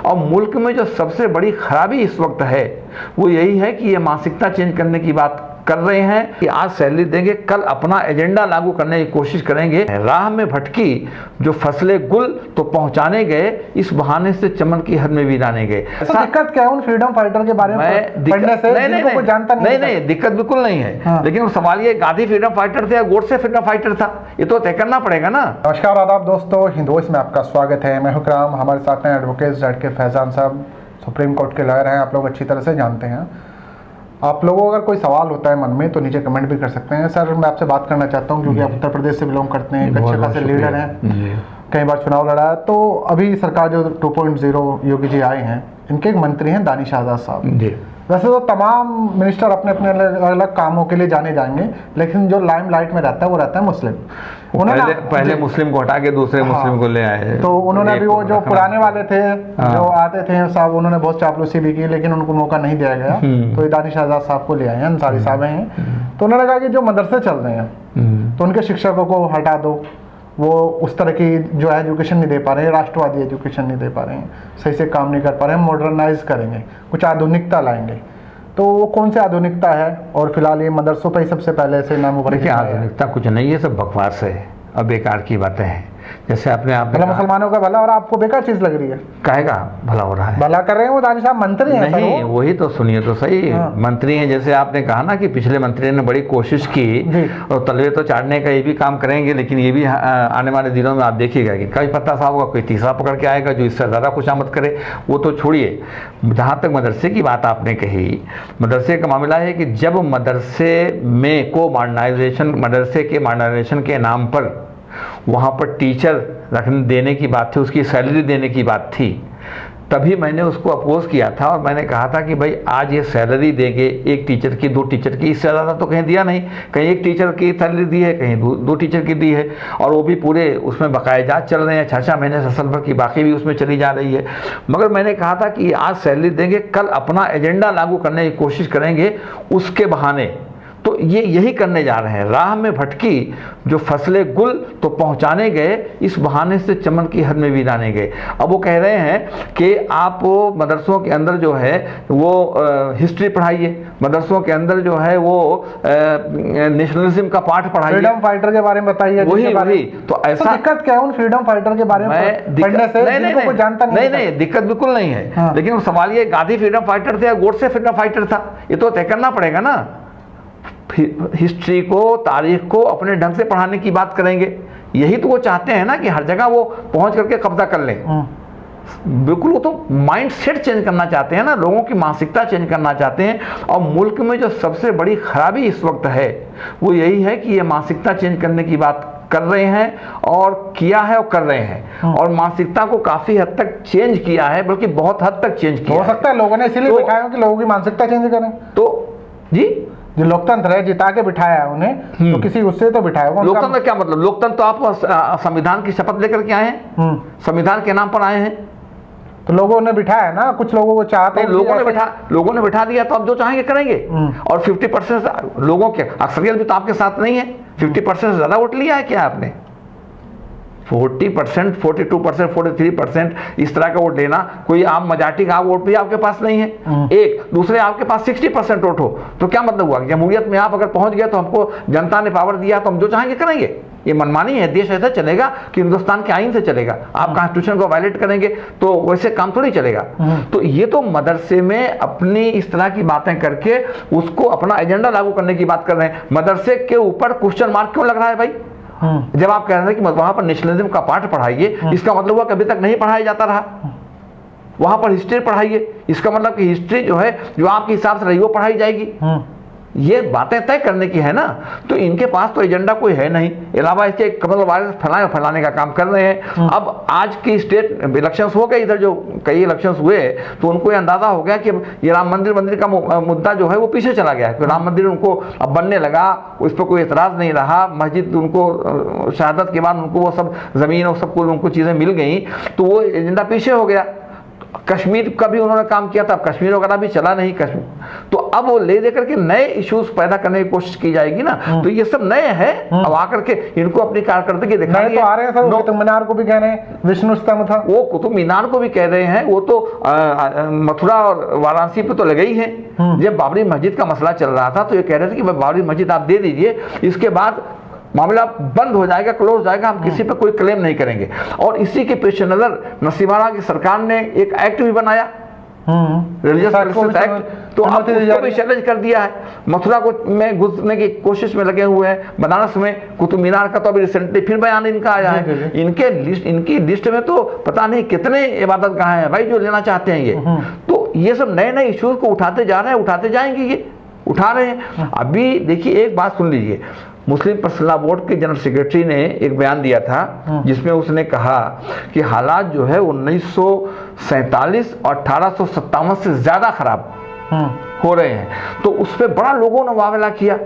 और मुल्क में जो सबसे बड़ी खराबी इस वक्त है वो यही है कि ये मानसिकता चेंज करने की बात कर रहे हैं कि आज सैलरी देंगे, कल अपना एजेंडा लागू करने की कोशिश करेंगे। राह में भटकी जो फसलें गुल तो पहुंचाने गए, इस बहाने से चमन की हद में भी लाने गए। तो दिक्कत क्या है उन फ्रीडम फाइटर के बारे में पढ़ने से? जिनको कोई जानता नहीं, दिक्कत बिल्कुल नहीं है। हाँ। लेकिन सवाल ये, गांधी फ्रीडम फाइटर थे या गोडसे फ्रीडम फाइटर था, ये तो तय करना पड़ेगा ना। नमस्कार आदाब दोस्तों, हिंदोस में आपका स्वागत है। मैं हुक्राम, हमारे साथ हैं एडवोकेट जेड के फैजान साहब, सुप्रीम कोर्ट के लॉयर हैं, आप लोग अच्छी तरह से जानते हैं। आप लोगों को अगर कोई सवाल होता है मन में तो नीचे कमेंट भी कर सकते हैं। सर, मैं आपसे बात करना चाहता हूं क्योंकि आप उत्तर प्रदेश से बिलोंग करते हैं, एक अच्छे खासे लीडर हैं, कई बार चुनाव लड़ा है। तो अभी सरकार जो 2.0 योगी जी आए हैं, इनके एक मंत्री हैं दानिश आज़ाद साहब। वैसे तो तमाम मिनिस्टर अपने अपने अलग अलग कामों के लिए जाने जाएंगे, लेकिन जो लाइमलाइट में रहता है वो रहता है मुस्लिम। उन्होंने पहले मुस्लिम को हटा के दूसरे मुस्लिम को ले आए। तो उन्होंने अभी वो जो पुराने वाले थे जो आते थे साहब, उन्होंने बहुत चापलूसी भी की, लेकिन उनको मौका नहीं दिया गया। तो ये दानिश आज़ाद साहब को ले आए हैं, अंसारी साहब हैं। तो उन्होंने कहा कि जो मदरसे चल रहे हैं तो उनके शिक्षकों को हटा दो, वो उस तरह की जो है एजुकेशन नहीं दे पा रहे हैं, राष्ट्रवादी एजुकेशन नहीं दे पा रहे हैं, सही से काम नहीं कर पा रहे हैं, मॉडर्नाइज करेंगे, कुछ आधुनिकता लाएंगे। तो वो कौन सी आधुनिकता है? और फिलहाल ये मदरसों पर ही सबसे पहले से नाम उभर के आधुनिकता कुछ नहीं है, सब बकवास है और बेकार की बातें हैं। जैसे आपने मुसलमानों का भला और आपको बेकार चीज लग रही है। कहेगा भला हो रहा है, भला कर रहे हैं वो दानिश साहब, मंत्री हैं। नहीं, वही तो सुनिए तो सही। मंत्री हैं, जैसे आपने कहा ना कि पिछले मंत्री ने बड़ी कोशिश की और तलवे तो चाटने का ये भी काम करेंगे, लेकिन ये भी आने वाले दिनों में आप देखिएगा कि कई पत्ता साहब होगा, कोई तीसरा पकड़ के आएगा जो इससे ज़्यादा खुशामद करे। वो तो छोड़िए, जहाँ तक मदरसे की बात आपने कही, मदरसे का मामला है कि जब मदरसे में को मॉडर्नाइजेशन, मदरसे के मॉडर्नाइजेशन के नाम पर वहाँ पर टीचर रखने देने की बात थी, उसकी सैलरी देने की बात थी, तभी मैंने उसको अपोज किया था और मैंने कहा था कि भाई आज ये सैलरी देंगे एक टीचर की, दो टीचर की, इससे ज़्यादा तो कहीं दिया नहीं। कहीं एक टीचर की सैलरी दी है, कहीं दो टीचर की दी है, और वो भी पूरे उसमें बकायदात चल रहे हैं, 6 महीने से साल भर की बाकी भी उसमें चली जा रही है। मगर मैंने कहा था कि आज सैलरी देंगे, कल अपना एजेंडा लागू करने की कोशिश करेंगे, उसके बहाने तो ये यही करने जा रहे हैं। राह में भटकी जो फसलें गुल तो पहुंचाने गए, इस बहाने से चमन की हद में भी लाने गए। अब वो कह रहे हैं कि आप मदरसों के अंदर जो है वो हिस्ट्री पढ़ाइए, मदरसों के अंदर जो है वो नेशनलिज्म का पाठ पढ़ाइए, फ्रीडम फाइटर के बारे में बताइए। वही तो ऐसा दिक्कत क्या है उन फ्रीडम फाइटर के बारे में पढ़ने से? जिनको कोई जानता नहीं, दिक्कत बिल्कुल नहीं है। लेकिन सवाल ये, गांधी फ्रीडम फाइटर थे या गोडसे फ्रीडम फाइटर था, ये तो तय करना पड़ेगा ना। हिस्ट्री को, तारीख को अपने ढंग से पढ़ाने की बात करेंगे। यही तो वो चाहते हैं ना कि हर जगह वो पहुंच करके कब्जा कर लें। बिल्कुल, वो तो माइंड सेट चेंज करना चाहते हैं ना, लोगों की मानसिकता चेंज करना चाहते हैं। और मुल्क में जो सबसे बड़ी खराबी इस वक्त है वो यही है कि ये मानसिकता चेंज करने की बात कर रहे हैं और किया है और कर रहे हैं। और मानसिकता को काफी हद तक चेंज किया है, बल्कि बहुत हद तक चेंज किया। हो सकता है लोगों ने इसीलिए बिठाया हो कि लोगों की मानसिकता चेंज करें। तो जी, जो लोकतंत्र है, जिता के बिठाया है उन्हें, तो किसी उससे तो बिठाया होगा। लोकतंत्र क्या मतलब? लोकतंत्र तो आप संविधान की शपथ लेकर के आए हैं, संविधान के नाम पर आए हैं, तो लोगों ने बिठाया ना। कुछ लोगों को चाहते हैं, लोगों ने बिठा दिया, तो आप जो चाहेंगे करेंगे। और 50% लोगों के अक्सरियत भी तो आपके साथ नहीं है। 50% से ज्यादा वोट लिया है क्या आपने? 40%, 42%, 43% इस तरह का वोट लेना, कोई आप मजाटी का वोट भी आपके पास नहीं है। एक दूसरे आपके पास 60% वोट हो तो क्या मतलब हुआ? जमहूरियत में आप अगर पहुंच गए तो हमको जनता ने पावर दिया तो हम जो चाहेंगे करेंगे। ये मनमानी है। देश ऐसा चलेगा कि हिंदुस्तान के आईन से चलेगा। आप कॉन्स्टिट्यूशन को वायलेट करेंगे तो वैसे काम थोड़ी चलेगा। तो ये तो मदरसे में अपनी इस तरह की बातें करके उसको अपना एजेंडा लागू करने की बात कर रहे हैं। मदरसे के ऊपर क्वेश्चन मार्क क्यों लग रहा है भाई? जब आप कह रहे हैं कि वहां पर नेशनलिज्म का पाठ पढ़ाइए, इसका मतलब हुआ कभी तक नहीं पढ़ाया जाता रहा। वहां पर हिस्ट्री पढ़ाइए, इसका मतलब कि हिस्ट्री जो है जो आपके हिसाब से रही वो पढ़ाई जाएगी। ये बातें तय करने की है ना। तो इनके पास तो एजेंडा कोई है नहीं, अलावा इसके कमल वायरस फैलाने का काम कर रहे हैं। अब आज की स्टेट इलेक्शंस हो गए, इधर जो कई इलेक्शंस हुए तो उनको ये अंदाजा हो गया कि ये राम मंदिर का मुद्दा जो है वो पीछे चला गया। राम मंदिर उनको अब बनने लगा, उस पर कोई एतराज़ नहीं रहा। मस्जिद उनको शहादत के बाद उनको वो सब ज़मीन और सब कुछ उनको चीज़ें मिल गई, तो वो एजेंडा पीछे हो गया। कश्मीर का भी उन्होंने काम किया था, अब कश्मीर वगैरह भी चला नहीं कश्मीर, तो अब वो ले देकर के नए इश्यूज पैदा करने की कोशिश की जाएगी ना। तो ये सब नए हैं, अब आकर के इनको अपनी कारकर्दगी दिखाएंगे। तो आ रहे हैं सर, कुतुब मीनार को भी कह रहे हैं विष्णु स्तंभ था, वो कुतुब मीनार को भी कह रहे हैं, वो तो मथुरा और वाराणसी पे तो लगे ही हैं। जब बाबरी मस्जिद का मसला चल रहा था तो ये कह रहे थे कि बाबरी मस्जिद आप दे दीजिए, इसके बाद मामला बंद हो जाएगा, क्लोज हो जाएगा, हम किसी पे कोई क्लेम नहीं करेंगे। और इसी के पेश नजर नसीमारा की सरकार ने एक एक्ट भी बनाया, रिलीजियस प्रेक्टिस एक्ट, तो अब उसको भी चैलेंज कर दिया है। मथुरा को में घुसने की कोशिश में लगे हुए हैं, बनारस में कुतुब मीनार का तो अभी रिसेंटली फिर बयान इनका आया है। इनकी लिस्ट में तो पता नहीं कितने इबादत गाह हैं भाई जो लेना चाहते हैं ये। तो ये सब नए नए इश्यूज को उठाते जा रहे हैं, उठाते जाएंगे, ये उठा रहे हैं। अभी देखिए एक बात सुन लीजिए, मुस्लिम पर्सनल लॉ बोर्ड के जनरल सेक्रेटरी ने एक बयान दिया था जिसमें उसने कहा कि हालात जो है 1947 और 1857 से ज्यादा खराब हो रहे हैं। तो उस पर बड़ा लोगों ने वावला किया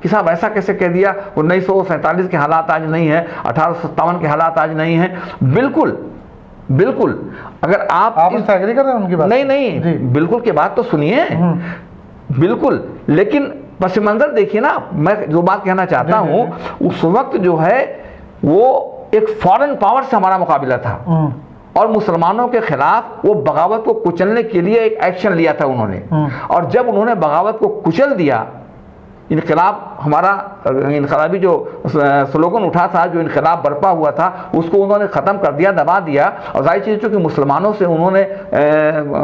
कि साहब ऐसा कैसे कह दिया, 1947 के हालात आज नहीं है, 1857 के हालात आज नहीं है। बिल्कुल बिल्कुल, अगर आप एग्री कर रहे हैं उनकी बात? नहीं बिल्कुल की बात तो सुनिए, बिल्कुल, लेकिन पस मंजर देखिए ना। मैं जो बात कहना चाहता हूं, उस वक्त जो है वो एक फॉरेन पावर से हमारा मुकाबला था और मुसलमानों के खिलाफ वो बगावत को कुचलने के लिए एक एक्शन लिया था उन्होंने। और जब उन्होंने बगावत को कुचल दिया, इनकलाब हमारा इनकलाबी जो स्लोगन उठा था, जो इनकलाब बरपा हुआ था, उसको उन्होंने ख़त्म कर दिया, दबा दिया। और जाहिर चीज़ चूँकि मुसलमानों से उन्होंने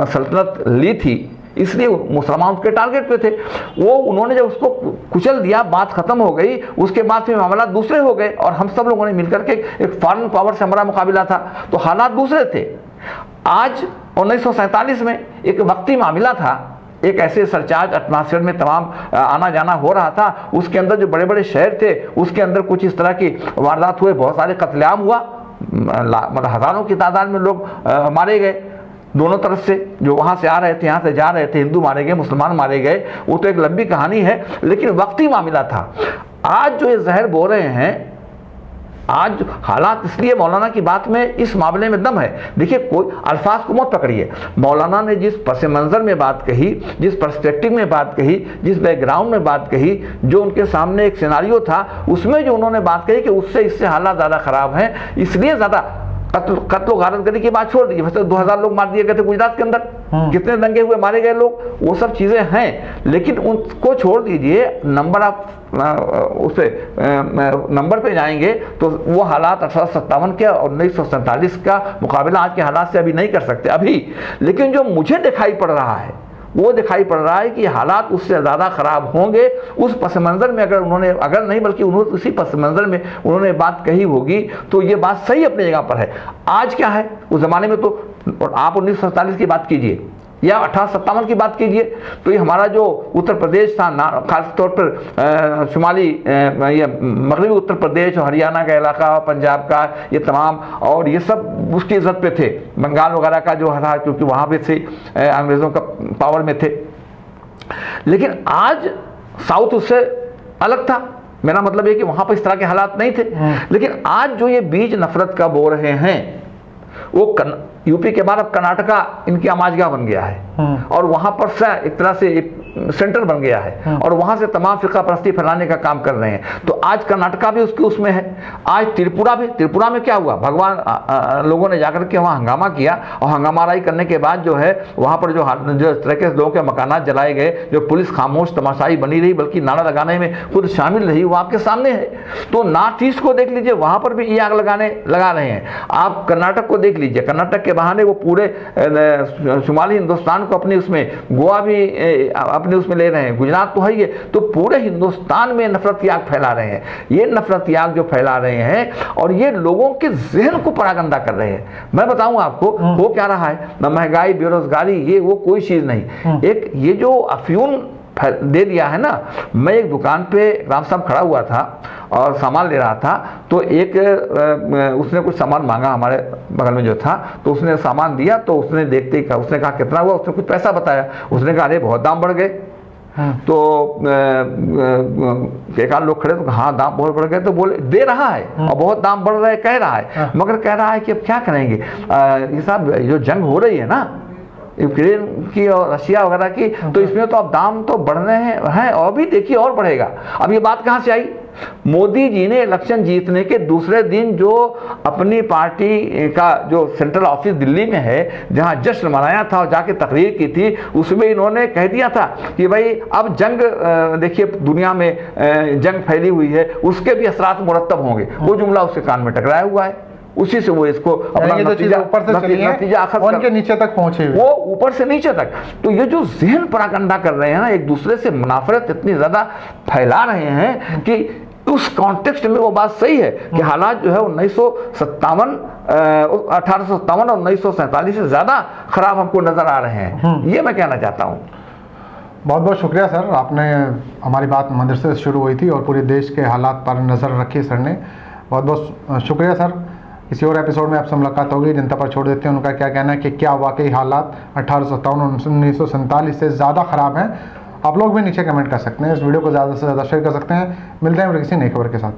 सल्तनत ली थी, इसलिए मुसलमान उसके टारगेट पे थे। वो उन्होंने जब उसको कुचल दिया, बात खत्म हो गई, उसके बाद फिर मामला दूसरे हो गए और हम सब लोगों ने मिलकर के एक फॉरेन पावर से हमारा मुकाबला था, तो हालात दूसरे थे। आज 1947 में एक वक्ती मामला था, एक ऐसे सरचार्ज एटमॉस्फेयर में तमाम आना जाना हो रहा था, उसके अंदर जो बड़े बड़े शहर थे उसके अंदर कुछ इस तरह की वारदात हुए, बहुत सारे कत्लेआम हुआ, मतलब हज़ारों की तादाद में लोग मारे गए दोनों तरफ से, जो वहाँ से आ रहे थे, यहाँ से जा रहे थे, हिंदू मारे गए, मुसलमान मारे गए। वो तो एक लंबी कहानी है, लेकिन वक्ती मामला था। आज जो ये जहर बो रहे हैं, आज हालात, इसलिए मौलाना की बात में इस मामले में दम है। देखिए, कोई अल्फाज को मत पकड़िए। मौलाना ने जिस पस मंज़र में बात कही, जिस पर्सपेक्टिव में बात कही, जिस बैकग्राउंड में बात कही, जो उनके सामने एक सिनारियो था, उसमें जो उन्होंने बात कही कि उससे इससे हालात ज़्यादा ख़राब हैं, इसलिए ज़्यादा कत्ल गारतगरी की बात छोड़ दीजिए। वैसे 2000 लोग मार दिए गए थे गुजरात के अंदर, कितने दंगे हुए, मारे गए लोग, वो सब चीज़ें हैं, लेकिन उनको छोड़ दीजिए। नंबर आप उस नंबर पे जाएंगे तो वो हालात 1857 के और 1947 का मुकाबला आज के हालात से अभी नहीं कर सकते अभी। लेकिन जो मुझे दिखाई पड़ रहा है, वो दिखाई पड़ रहा है कि हालात उससे ज़्यादा ख़राब होंगे। उस पस मंज़र में अगर नहीं बल्कि उन्होंने उसी पस मंज़र में उन्होंने बात कही होगी, तो ये बात सही अपनी जगह पर है। आज क्या है, उस ज़माने में तो आप 1947 की बात कीजिए या 1857 की बात कीजिए, तो ये हमारा जो उत्तर प्रदेश था, खासतौर पर शुमाली ये मगरबी उत्तर प्रदेश और हरियाणा का इलाका, पंजाब का, ये तमाम, और ये सब उसकी इज्जत पे थे। बंगाल वगैरह का जो था, क्योंकि वहाँ पे थे, अंग्रेज़ों का पावर में थे। लेकिन आज साउथ उससे अलग था। मेरा मतलब है कि वहाँ पर इस तरह के हालात नहीं थे। लेकिन आज जो ये बीज नफरत का बो रहे हैं, वो यूपी के बाद अब कर्नाटका इनकी आमाजगाह बन गया है और वहाँ पर से एक तरह से एक सेंटर बन गया है और वहाँ से तमाम फिरका परस्ती फैलाने का काम कर रहे हैं। तो आज कर्नाटका भी उसमें है। आज त्रिपुरा में क्या हुआ, भगवान लोगों ने जाकर के वहाँ हंगामा किया और हंगामाराई करने के बाद जो है वहाँ पर जो तरह के लोगों के मकानात जलाए गए, जो पुलिस खामोश तमाशाई बनी रही, बल्कि नारा लगाने में खुद शामिल रही, वो आपके सामने है। तो नॉर्थ ईस्ट को देख लीजिए, वहाँ पर भी ये आग लगा रहे हैं। आप कर्नाटक को देख लीजिए, कर्नाटक के बहाने वो पूरे शुमाली हिंदुस्तान को अपने उसमें, गोवा भी अपने उसमें ले रहे हैं, गुजरात तो है ही, तो पूरे हिंदुस्तान में नफरत आग फैला रहे हैं। ये नफरत आग जो फैला रहे हैं और ये लोगों के जहन को परागंदा कर रहे हैं। मैं बताऊं आपको वो क्या रहा है, न महंगाई, बेरोजगारी, ये वो कोई चीज नहीं। एक ये जो अफ्यून दे दिया है ना। मैं एक दुकान पे राम साहब खड़ा हुआ था और सामान ले रहा था, तो एक उसने कुछ सामान मांगा हमारे बगल में जो था, तो उसने सामान दिया, तो उसने देखते ही उसने कहा कितना हुआ, उसने कुछ पैसा बताया, उसने कहा अरे बहुत दाम बढ़ गए। तो एक आध लोग खड़े तो हाँ दाम बहुत बढ़ गए, तो बोले दे रहा है और बहुत दाम बढ़ रहा है कह रहा है, मगर कह रहा है कि अब क्या करेंगे, ये साहब जो जंग हो रही है ना, यूक्रेन की और रशिया वगैरह की, तो इसमें तो अब दाम तो बढ़ने हैं और भी देखिए और बढ़ेगा। अब ये बात कहाँ से आई? मोदी जी ने इलेक्शन जीतने के दूसरे दिन जो अपनी पार्टी का जो सेंट्रल ऑफिस दिल्ली में है, जहां जश्न मनाया था और जाके तकरीर की थी, उसमें इन्होंने कह दिया था कि भाई अब जंग, देखिए दुनिया में जंग फैली हुई है, उसके भी असरात मुरत्तब होंगे। वो जुमला उसके कान में टकराया हुआ है, उसी से वो इसको अपना नतीजा ऊपर से नीचे तक पहुंचे, वो ऊपर से नीचे तक। तो ये जो जहन परागंदा कर रहे हैं ना, एक दूसरे से मुनाफरत इतनी ज्यादा फैला रहे हैं कि उस कॉन्टेक्स्ट में वो बात सही है कि हालात जो है 1857 और 1947 से ज्यादा खराब हमको नजर आ रहे हैं। ये मैं कहना चाहता हूँ। बहुत बहुत शुक्रिया सर, आपने हमारी बात मदरसे से शुरू हुई थी और पूरे देश के हालात पर नज़र रखी सर ने। बहुत बहुत शुक्रिया सर। किसी और एपिसोड में आपसे मुलाकात होगी। जनता पर छोड़ देते हैं उनका क्या कहना है कि क्या वाकई हालात 1857 और 1947 से ज़्यादा ख़राब हैं। आप लोग भी नीचे कमेंट कर सकते हैं, इस वीडियो को ज़्यादा से ज़्यादा शेयर कर सकते हैं। मिलते हैं किसी नई खबर के साथ।